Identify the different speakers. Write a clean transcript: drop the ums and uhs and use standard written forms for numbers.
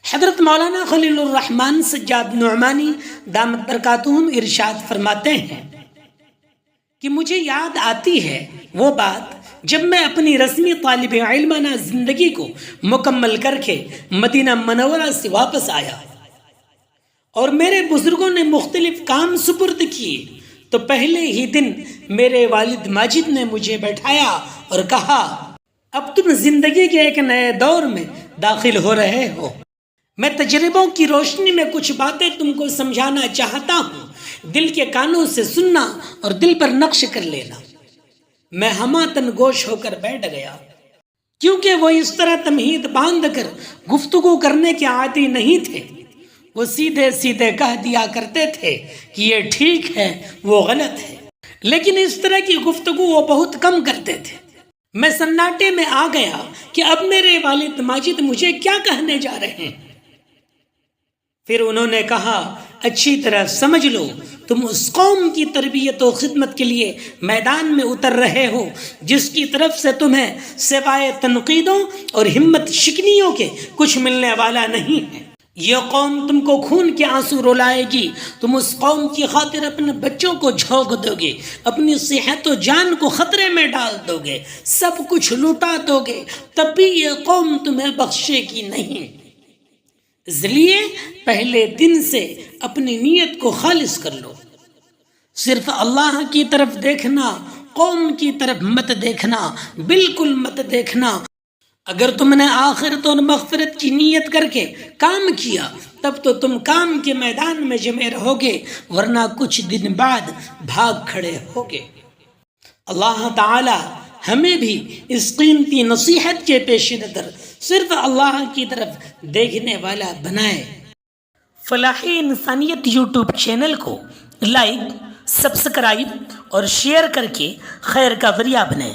Speaker 1: حضرت مولانا خلیل الرحمن سجاد نعمانی دامت برکاتہم ارشاد فرماتے ہیں کہ مجھے یاد آتی ہے وہ بات جب میں اپنی رسمی طالب علمانہ زندگی کو مکمل کر کے مدینہ منورہ سے واپس آیا اور میرے بزرگوں نے مختلف کام سپرد کیے تو پہلے ہی دن میرے والد ماجد نے مجھے بیٹھایا اور کہا، اب تم زندگی کے ایک نئے دور میں داخل ہو رہے ہو۔ میں تجربوں کی روشنی میں کچھ باتیں تم کو سمجھانا چاہتا ہوں، دل کے کانوں سے سننا اور دل پر نقش کر لینا۔ میں ہماتن گوش ہو کر بیٹھ گیا، کیونکہ وہ اس طرح تمہید باندھ کر گفتگو کرنے کے عادی نہیں تھے۔ وہ سیدھے سیدھے کہہ دیا کرتے تھے کہ یہ ٹھیک ہے، وہ غلط ہے، لیکن اس طرح کی گفتگو وہ بہت کم کرتے تھے۔ میں سناٹے میں آ گیا کہ اب میرے والد ماجد مجھے کیا کہنے جا رہے ہیں۔ پھر انہوں نے کہا، اچھی طرح سمجھ لو، تم اس قوم کی تربیت و خدمت کے لیے میدان میں اتر رہے ہو جس کی طرف سے تمہیں سوائے تنقیدوں اور ہمت شکنیوں کے کچھ ملنے والا نہیں ہے۔ یہ قوم تم کو خون کے آنسو رلائے گی، تم اس قوم کی خاطر اپنے بچوں کو جھونک دو گے، اپنی صحت و جان کو خطرے میں ڈال دو گے، سب کچھ لوٹا دو گے، تب بھی یہ قوم تمہیں بخشے گی نہیں۔ اس لیے پہلے دن سے اپنی نیت کو خالص کر لو، صرف اللہ کی طرف دیکھنا، قوم کی طرف مت دیکھنا، بالکل مت دیکھنا۔ اگر تم نے آخرت اور مغفرت کی نیت کر کے کام کیا تب تو تم کام کے میدان میں جمے رہو گے، ورنہ کچھ دن بعد بھاگ کھڑے ہوگے۔ اللہ تعالی ہمیں بھی اس قیمتی نصیحت کے پیش نظر صرف اللہ کی طرف دیکھنے والا بنائے۔ فلاحی انسانیت یوٹیوب چینل کو لائک، سبسکرائب اور شیئر کر کے خیر کا ذریعہ بنیں۔